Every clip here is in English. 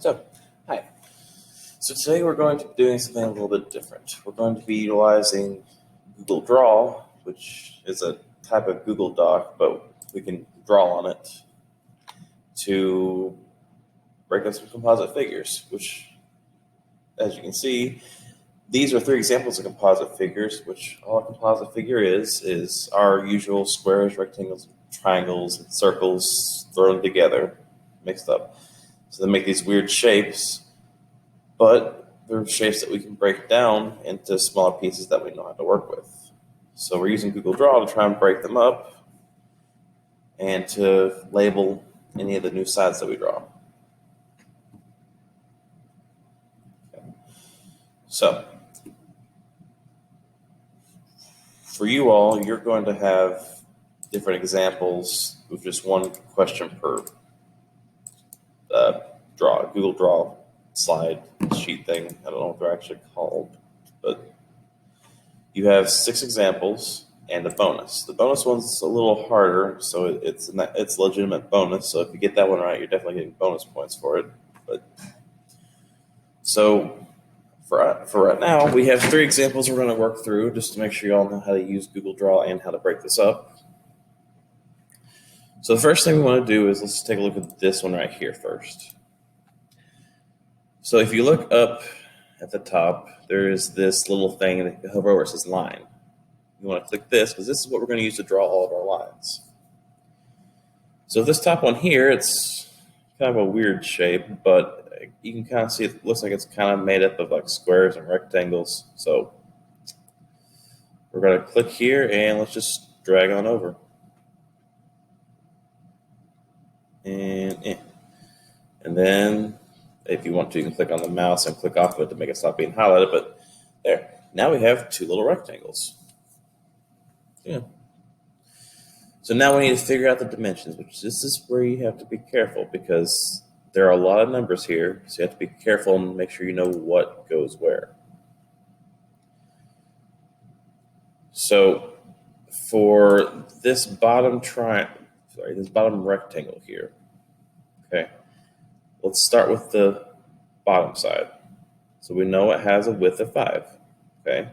So, hi. So today we're going to be doing something a little bit different. We're going to be utilizing Google Draw, which is a type of Google Doc, but we can draw on it to break up some composite figures, which, as you can see, these are 3 examples of composite figures, which all a composite figure is our usual squares, rectangles, triangles, and circles thrown together, mixed up. So they make these weird shapes, but they're shapes that we can break down into smaller pieces that we know how to work with. So we're using Google Draw to try and break them up and to label any of the new sides that we draw. Okay. So for you all, you're going to have different examples with just one question per Google Draw slide sheet thing. I don't know what they're actually called, but you have 6 examples and a bonus. The bonus one's a little harder, so it's a legitimate bonus. So if you get that one right, you're definitely getting bonus points for it. But so for right now, we have 3 examples we're going to work through just to make sure you all know how to use Google Draw and how to break this up. So the first thing we want to do is let's take a look at this one right here first. So if you look up at the top, there is this little thing that you hover over, it says line. You want to click this because this is what we're going to use to draw all of our lines. So this top one here, it's kind of a weird shape, but you can kind of see it looks like it's kind of made up of like squares and rectangles. So we're going to click here and let's just drag on over. And then if you want to, you can click on the mouse and click off of it to make it stop being highlighted, but there. Now we have 2 little rectangles. Yeah. So now we need to figure out the dimensions, which this is where you have to be careful because there are a lot of numbers here, so you have to be careful and make sure you know what goes where. So for this bottom rectangle here, okay, let's start with the bottom side. So we know it has a width of 5, okay?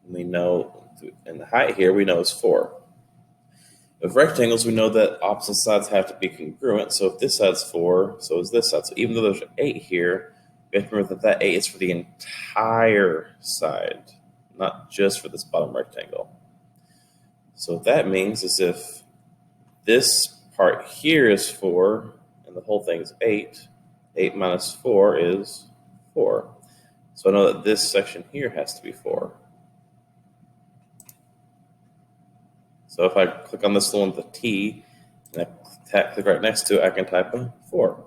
We know, and the height here we know is 4. With rectangles, we know that opposite sides have to be congruent. So if this side's 4, so is this side. So even though there's 8 here, we have to remember that 8 is for the entire side, not just for this bottom rectangle. So what that means is if this part here is 4, and the whole thing is 8, 8 minus 4 is 4. So I know that this section here has to be 4. So if I click on this one with a T, and I click right next to it, I can type a 4.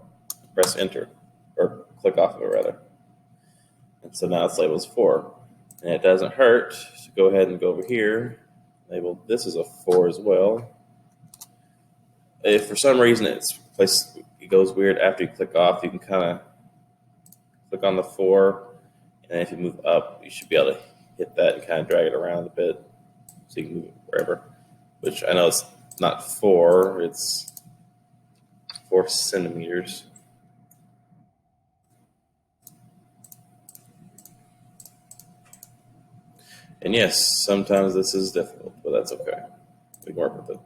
Press Enter, or click off of it rather. And so now it's labeled as 4. And it doesn't hurt to go ahead and go over here, label this as a 4 as well. If for some reason it goes weird after you click off, you can kind of click on the 4, and if you move up, you should be able to hit that and kind of drag it around a bit so you can move it wherever. Which I know it's not 4, it's 4 centimeters. And yes, sometimes this is difficult, but that's okay. We can work with it.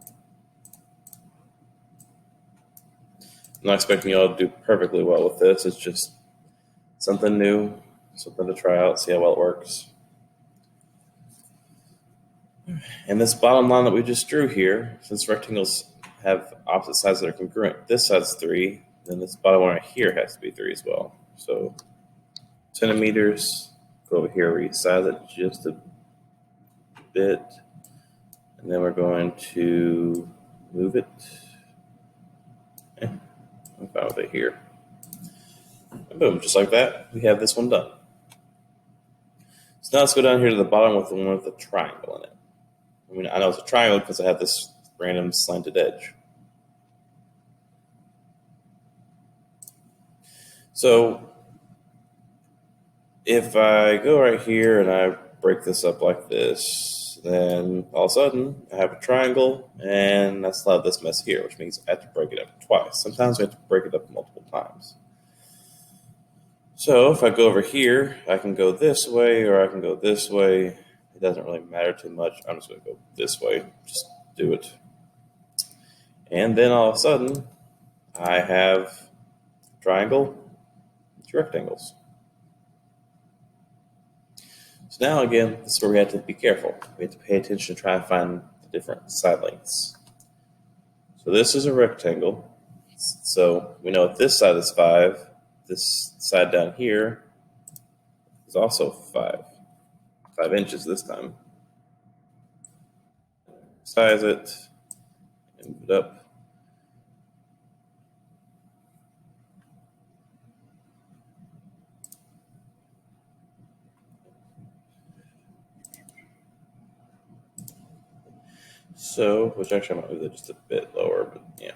I'm not expecting you all to do perfectly well with this. It's just something new, something to try out, see how well it works. And this bottom line that we just drew here, since rectangles have opposite sides that are congruent, this side's 3, then this bottom one right here has to be 3 as well. So centimeters, go over here, resize it just a bit, and then we're going to move it. I'm fine with it here. And boom, just like that, we have this one done. So now let's go down here to the bottom with the one with the triangle in it. I mean, I know it's a triangle because I have this random slanted edge. So if I go right here and I break this up like this, then all of a sudden I have a triangle and I still have this mess here, which means I have to break it up twice. Sometimes we have to break it up multiple times. So if I go over here, I can go this way or I can go this way. It doesn't really matter too much. I'm just going to go this way. Just do it. And then all of a sudden, I have triangle, two rectangles. So now again, this is where we have to be careful. We have to pay attention to try and find the different side lengths. So this is a rectangle. So we know if this side is 5, this side down here is also 5 inches this time. Size it, and move it up. So, which actually I might move it just a bit lower, but yeah.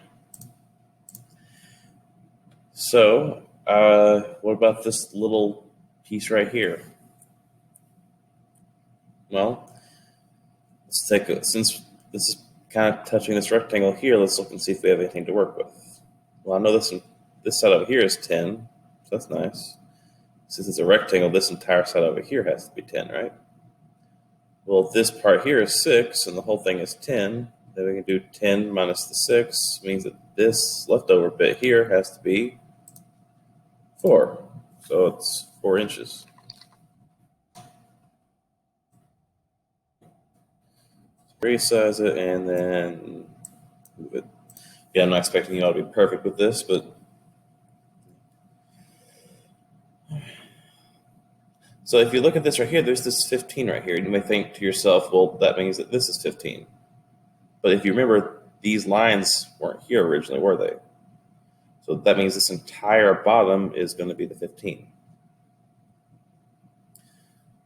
So, what about this little piece right here? Well, let's take a, since this is kind of touching this rectangle here, let's look and see if we have anything to work with. Well, I know this side over here is 10, so that's nice. Since it's a rectangle, this entire side over here has to be 10, right? Well, if this part here is 6 and the whole thing is 10, then we can do 10 minus the 6 means that this leftover bit here has to be 4. So it's 4 inches. Resize it and then move it. Yeah, I'm not expecting you all to be perfect with this, but so if you look at this right here, there's this 15 right here. And you may think to yourself, well, that means that this is 15. But if you remember, these lines weren't here originally, were they? So that means this entire bottom is going to be the 15.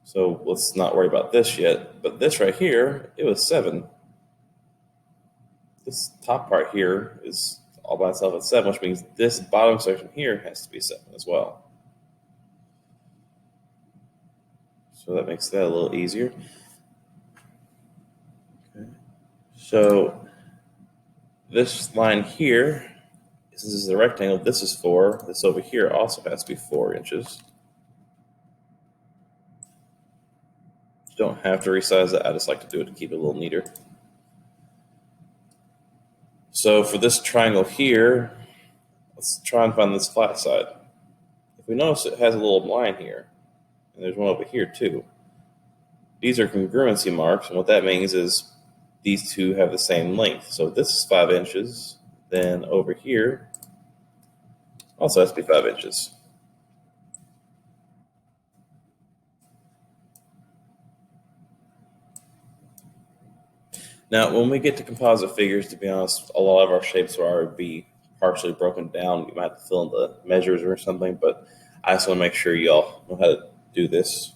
So let's not worry about this yet. But this right here, it was 7. This top part here is all by itself at 7, which means this bottom section here has to be 7 as well. So that makes that a little easier. Okay. So this line here, since this is a rectangle, this is 4. This over here also has to be 4 inches. You don't have to resize it. I just like to do it to keep it a little neater. So for this triangle here, let's try and find this flat side. If we notice it has a little line here, and there's one over here too. These are congruency marks, and what that means is these two have the same length. So if this is 5 inches, then over here also has to be 5 inches. Now, when we get to composite figures, to be honest, a lot of our shapes will already be partially broken down. You might have to fill in the measures or something, but I just want to make sure y'all know how to do this.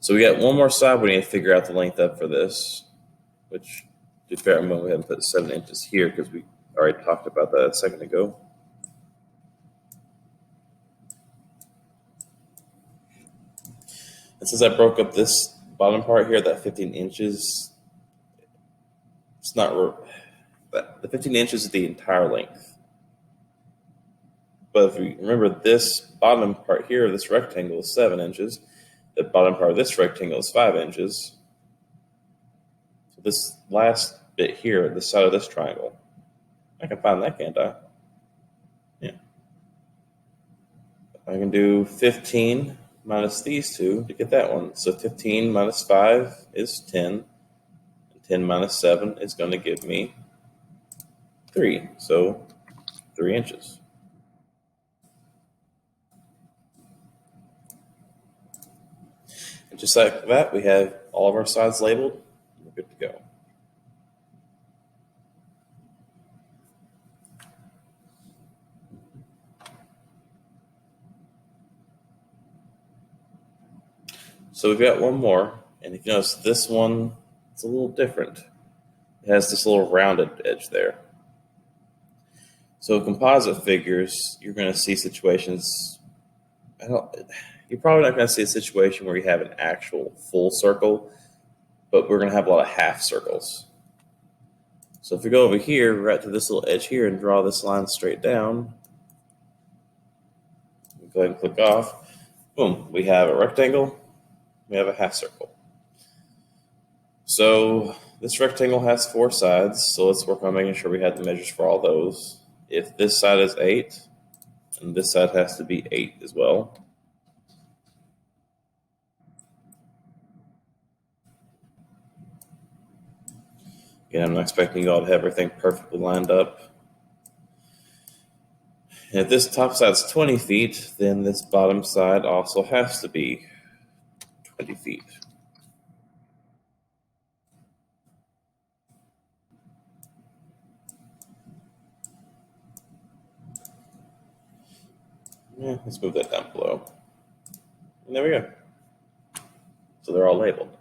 So we got one more side we need to figure out the length of for this, which, to be fair, I'm going to go ahead and put 7 inches here because we already talked about that a second ago. And since I broke up this bottom part here, that 15 inches, it's not, the 15 inches is the entire length. But if you remember, this bottom part here, this rectangle is 7 inches. The bottom part of this rectangle is 5 inches. So this last bit here, the side of this triangle, I can find that, can't I? Yeah. I can do 15 minus these two to get that one. So 15 minus 5 is 10. 10 minus 7 is going to give me 3. So 3 inches. And just like that, we have all of our sides labeled. We're good to go. So we've got one more. And if you notice, this one, it's a little different. It has this little rounded edge there. So composite figures, you're going to see situations. You're probably not going to see a situation where you have an actual full circle, but we're going to have a lot of half circles. So if we go over here, right to this little edge here, and draw this line straight down, Go ahead and click off. Boom, we have a rectangle, we have a half circle. So this rectangle has 4 sides, so let's work on making sure we have the measures for all those. If this side is 8, and this side has to be 8 as well. Again, I'm not expecting you all to have everything perfectly lined up. And if this top side is 20 feet, then this bottom side also has to be 20 feet. Yeah, let's move that down below. And there we go. So they're all labeled.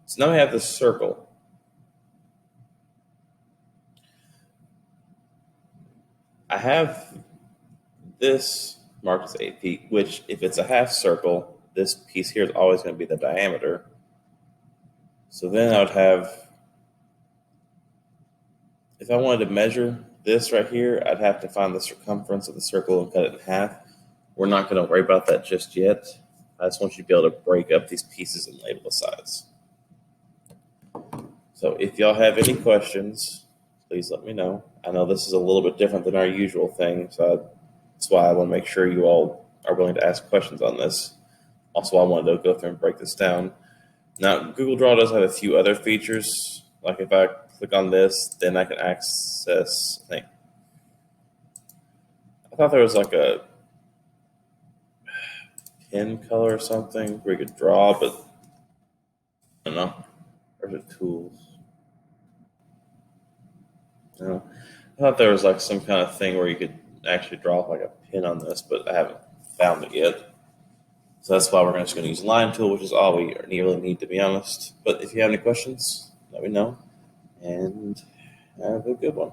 So now we have this circle. I have this marked as 8 feet, which if it's a half circle, this piece here is always going to be the diameter. So then I would have, if I wanted to measure this right here, I'd have to find the circumference of the circle and cut it in half. We're not going to worry about that just yet. I just want you to be able to break up these pieces and label the sides. So if y'all have any questions, please let me know. I know this is a little bit different than our usual thing, so that's why I want to make sure you all are willing to ask questions on this. Also, I wanted to go through and break this down. Now, Google Draw does have a few other features. Like if I click on this, then I can access, I thought there was like a pen color or something where you could draw, but I don't know. Or the tools. No. I thought there was like some kind of thing where you could actually draw like a pin on this, but I haven't found it yet. So that's why we're just going to use line tool, which is all we really need, to be honest. But if you have any questions, let me know, and have a good one.